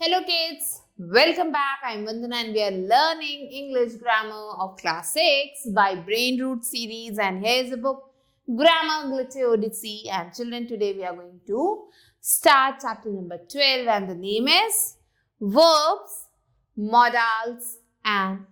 Hello kids, welcome back. I'm Vandana and we are learning English grammar of class 6 by Brain Root series, and here's a book, Grammar Glitter Odyssey. And children, today we are going to start chapter number 12 and the name is Verbs, Modals and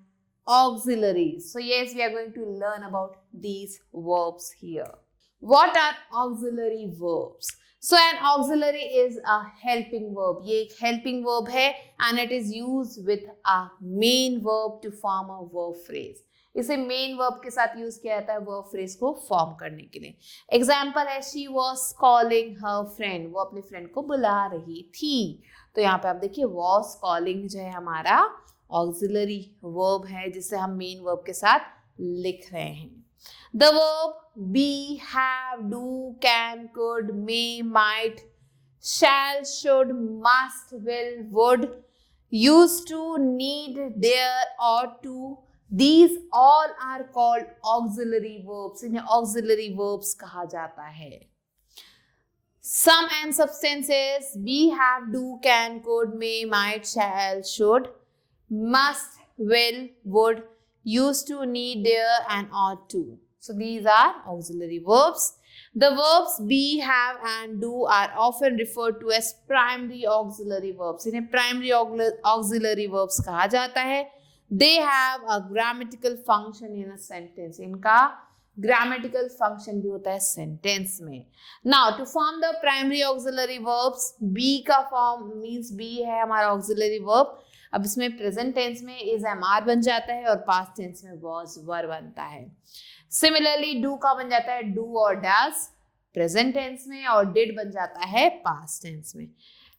Auxiliaries. So yes, we are going to learn about these verbs here. What are auxiliary verbs? So an auxiliary is a helping verb. ये एक helping verb है and it is used with a main verb to form a verb phrase. इसे main verb के साथ use किया जाता है verb phrase को form करने के लिए. Example है she was calling her friend. वो अपने friend को बुला रही थी. तो यहाँ पे आप देखिए was calling जो है हमारा auxiliary verb है जिसे हम main verb के साथ लिख रहे हैं. The verb be, have, do, can, could, may, might, shall, should, must, will, would, used to, need, dare, ought to, these all are called auxiliary verbs. इन्हें auxiliary verbs कहा जाता है. Sum and substances be, have, do, can, could, may, might, shall, should, must, will, would, used to, need, dare and ought to. So these are auxiliary verbs. The verbs be, have and do are often referred to as primary auxiliary verbs. इन्हें primary auxiliary verbs कहा जाता है. They have a grammatical function in a sentence. इनका grammatical function भी होता है sentence में. Now to form the primary auxiliary verbs, be का form means be है हमारा auxiliary verb. अब इसमें present tense में is am बन जाता है और past tense में was were बनता है. Similarly, do का बन जाता है do और does present tense में और did बन जाता है past tense में.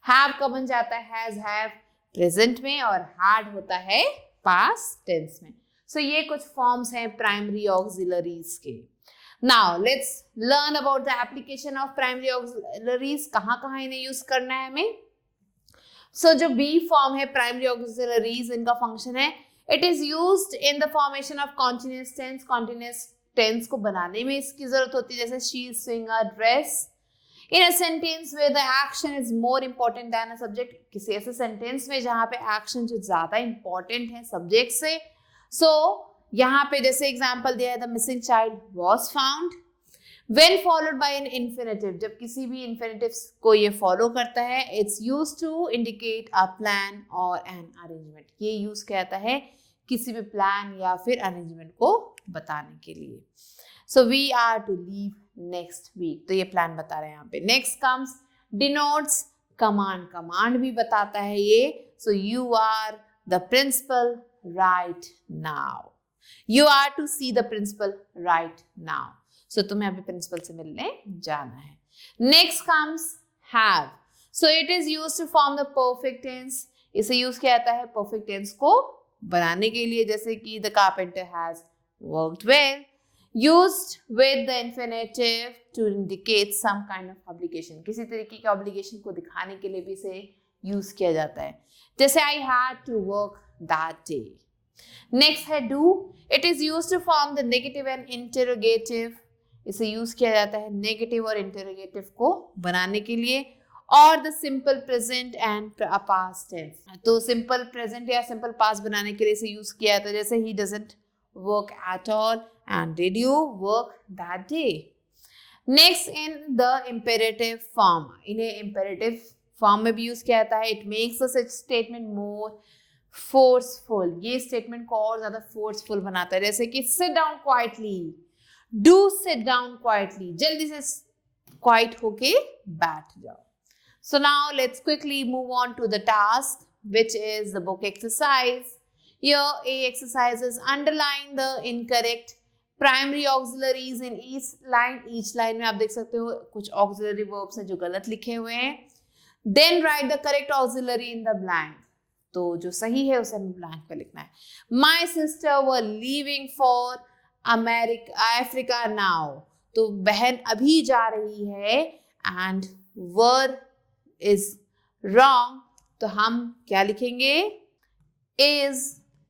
Have का बन जाता है has, have present में और had होता है past tense में. So ये कुछ forms हैं primary auxiliaries के. Now let's learn about the application of primary auxiliaries. कहाँ इन्हें use करना है हमें. So जो be form है primary auxiliaries, इनका function है it is used in the formation of continuous tense. Continuous tense को बनाने में इसकी जरूरत होती है. जैसे she is sewing a dress in a sentence where the action is more important than a subject. किसी ऐसे sentence में जहाँ पे action जो ज्यादा important है subject से. So यहाँ पे जैसे example दिया है the missing child was found. When followed by an infinitive, जब किसी भी infinitive को ये follow करता है, it's used to indicate a plan or an arrangement. ये use किया जाता है किसी भी plan या फिर arrangement को बताने के लिए. So we are to leave next week. तो ये plan बता रहे हैं यहाँ पे. Next comes denotes command. Command भी बताता है ये. So you are the principal right now. You are to see the principal right now. So तुम्हें अभी प्रिंसिपल से मिलने जाना है. Next comes have. So it is used to form the perfect tense. इसे यूज किया जाता है perfect tense को बनाने के लिए. जैसे कि the carpenter has worked well. Used with the infinitive to indicate some kind of obligation. किसी तरीके के obligation को दिखाने के लिए भी इसे यूज किया जाता है. जैसे I had to work that day. Next है do. It is used to form the negative and interrogative. इसे यूज किया जाता है नेगेटिव और इंटरोगेटिव को बनाने के लिए. और the simple present and past tense. तो सिंपल प्रेजेंट या सिंपल पास्ट बनाने के लिए इसे यूज किया जाता है. जैसे he doesn't work at all and did you work that day. Next in the imperative form. इन्हें इम्पेरेटिव फॉर्म में भी यूज किया जाता है. It makes such statement more forceful. ये स्टेटमेंट को और ज्यादा फोर्सफुल बनाता है. जैसे कि sit down quietly. Do sit down quietly. जल्दी से quiet होके बैठ जाओ. So now let's quickly move on to the task, which is the book exercise. Here A exercise is underline the incorrect primary auxiliaries in each line. Each line में आप देख सकते हो कुछ auxiliary verbs हैं जो गलत लिखे हुए हैं. Then write the correct auxiliary in the blank. तो जो सही है उसे हमें blank पे लिखना है. My sister were leaving for Africa now. तो बहन अभी जा रही है एंड वर इज रॉन्ग. तो हम क्या लिखेंगे? Is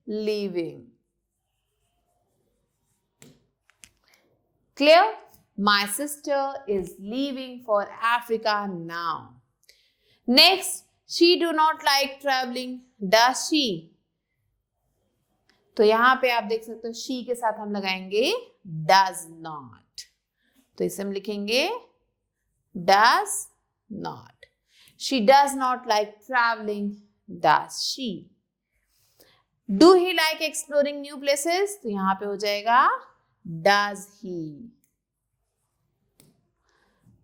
leaving. Clear? My sister is leaving for Africa now. Next She do not like traveling. Does she? तो यहाँ पे आप देख सकते हो she के साथ हम लगाएंगे does not. तो इसे हम लिखेंगे does not. She does not like traveling. Does she? Do he like exploring new places? तो यहाँ पे हो जाएगा does he.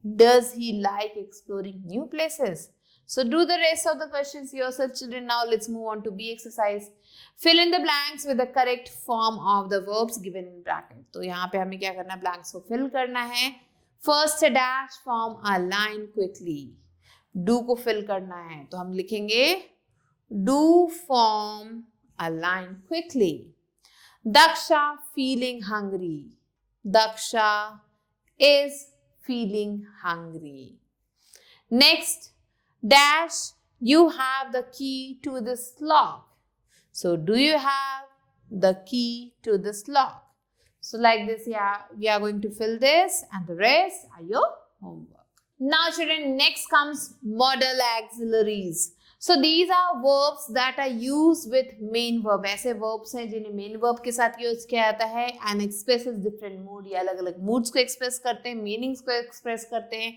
Does he like exploring new places? So do the rest of the questions yourself, children. Now let's move on to B exercise. Fill in the blanks with the correct form of the verbs given in bracket. तो यहाँ पे हमें क्या करना है, blanks को fill करना है. First dash form a line quickly. Do को fill करना है तो हम लिखेंगे do form a line quickly. Daksha feeling hungry. Daksha is feeling hungry. Next, dash, you have the key to this lock. So, do you have the key to this lock? So, like this, yeah, we are going to fill this and the rest are your homework. Now, children, next comes modal auxiliaries. So, these are verbs that are used with main verb. ऐसे verbs हैं जिन्हें main verb के साथ use किया जाता है and expresses different mood. ये अलग अलग moods को express करते हैं, meanings को express करते हैं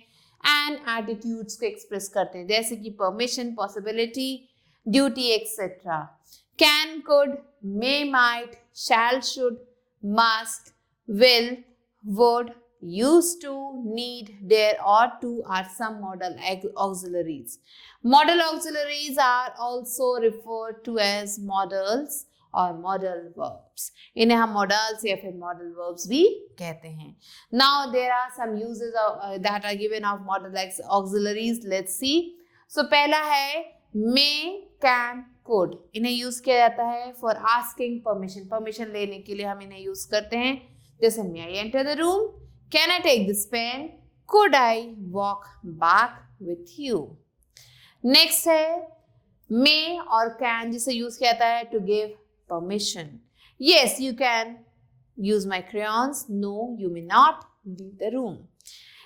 and attitudes को express करते हैं, जैसे कि permission, possibility, duty, etc. Can, could, may, might, shall, should, must, will, would, used to, need, dare, ought to are some modal auxiliaries. Modal auxiliaries are also referred to as modals or modal verbs. इन्हें हम modals या फिर modal verbs भी कहते हैं. Now there are some uses of, that are given of modal auxiliaries. Let's see. So पहला है may, can, could. इन्हें यूज किया जाता है for asking permission. Permission लेने के लिए हम इन्हें यूज करते हैं. जैसे may I enter the room? Can I take this pen? Could I walk back with you? Next है may और can जिसे यूज किया जाता है to give permission. Yes, you can use my crayons. No, you may not. Leave the room.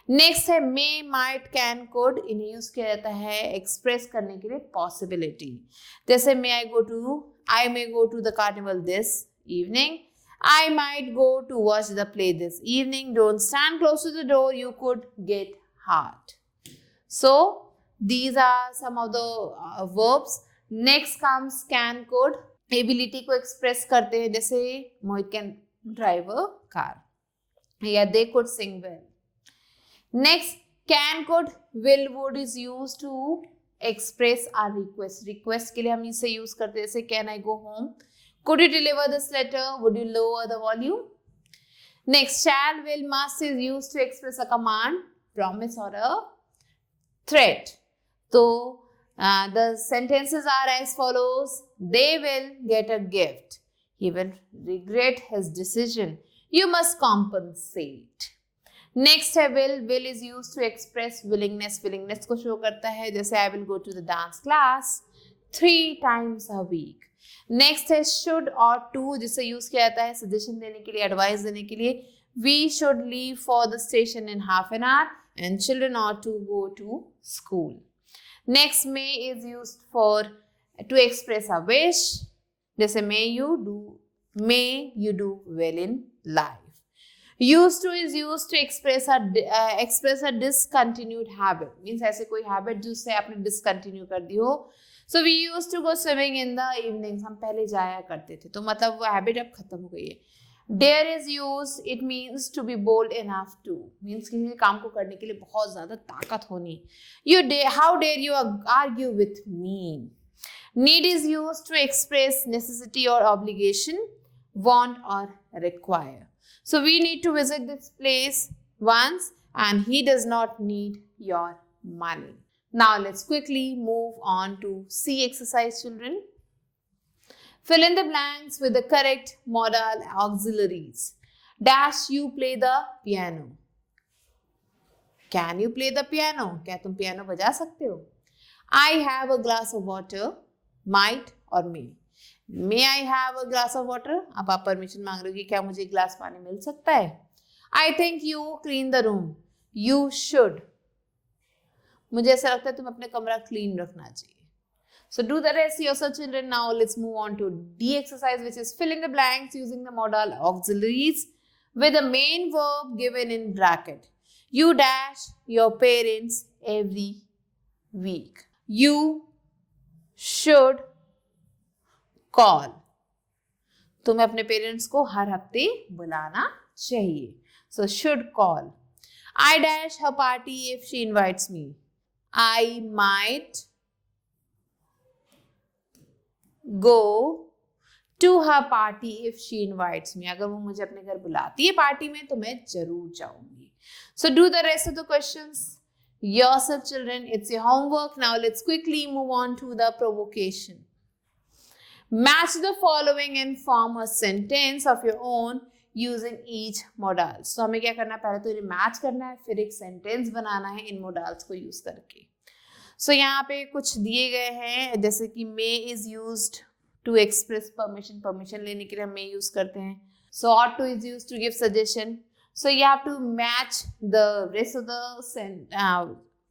Next है may, might, can, could. इन्हें use किया जाता है express करने के लिए possibility. जैसे I may go to the carnival this evening. I might go to watch the play this evening. Don't stand close to the door. You could get hurt. So, these are some of the verbs. Next comes can, could. Ability को express करते हैं, जैसे Mohit can drive a car. या they could sing well. Next, can, could, will, would is used to express our request. Request के लिए हम इसे use करते हैं, जैसे can I go home? Could you deliver this letter? Would you lower the volume? Next, shall, will, must is used to express a command, promise or a threat. So, the sentences are as follows. They will get a gift. He will regret his decision. You must compensate. Next है will. Will is used to express willingness. Willingness को show करता है, जैसे I will go to the dance class 3 times a week. Next है should और to, जिसे use किया जाता है सजेशन देने के लिए, एडवाइस देने के लिए. We should leave for the station in half an hour and children are to go to school. Next may is use for to express a wish, जैसे may you do well in life. Used to is used to express a discontinued habit. Means ऐसे कोई habit जिससे आपने discontinue कर दी हो. So we used to go swimming in the evenings. हम पहले जाया करते थे, तो मतलब वो habit अब खत्म हो गई है. Dare is used. It means to be bold enough to. Means किसी काम को करने के लिए बहुत ज़्यादा ताकत होनी. How dare you argue with me? Need is used to express necessity or obligation, want or require. So we need to visit this place once and he does not need your money. Now let's quickly move on to C exercise, children. Fill in the blanks with the correct modal auxiliaries. Dash, you play the piano. Can you play the piano? क्या तुम piano बजा सकते हो? I have a glass of water. Might or may. May I have a glass of water? अब आप permission मांग रहे हो कि क्या मुझे एक गिलास पानी मिल सकता है? I think you clean the room. You should. मुझे ऐसा लगता है तुम्हें अपने कमरा क्लीन रखना चाहिए. So do the rest yourself, children. Now let's move on to D exercise, which is fill in the blanks using the modal auxiliaries with the main verb given in bracket. You dash your parents every week. You should call. तुम्हें अपने parents को हर हफ्ते बुलाना चाहिए. So should call. I dash her party if she invites me. I might go to her party if she invites me. अगर वो मुझे अपने घर बुलाती है पार्टी में तो मैं जरूर जाऊंगी. So do the rest of the questions yourself, children. It's your homework. Now let's quickly move on to the provocation. Match the following and form a sentence of your own using each modal. So हमें क्या करना है, पहले तो इन्हें match करना है, फिर एक सेंटेंस बनाना है इन modals को यूज करके. So यहाँ पे कुछ दिए गए हैं, जैसे कि may is used to express permission. Permission लेने के लिए हम may यूज करते हैं. So ought to is used to give suggestion. So you have to match the rest of the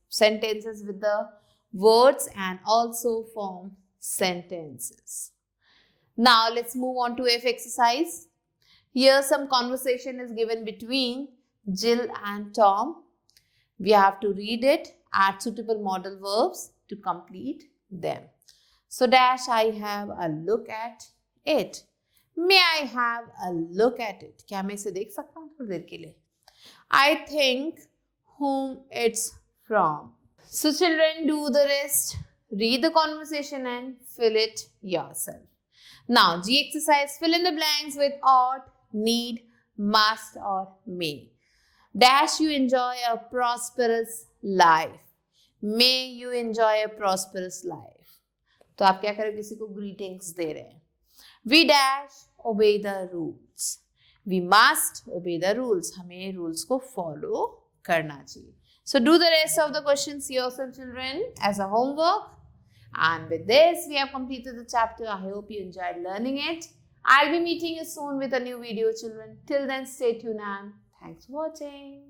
sentences with the words and also form sentences. Now let's move on to F exercise. Here some conversation is given between Jill and Tom. We have to read it, add suitable modal verbs to complete them. So dash I have a look at it. May I have a look at it? क्या मैं इसे देख सकता हूँ थोड़ी देर के लिए? I think whom it's from. So children, do the rest. Read the conversation and fill it yourself. Now G exercise, fill in the blanks with ought, need, must or may. Dash you enjoy a prosperous life. May you enjoy a prosperous life. तो आप क्या करें, किसी को greetings दे रहे हैं. We dash obey the rules. We must obey the rules. हमें rules को follow करना चाहिए. So do the rest of the questions yourself, children, as a homework. And with this, we have completed the chapter. I hope you enjoyed learning it. I'll be meeting you soon with a new video, children. Till then, stay tuned and thanks for watching.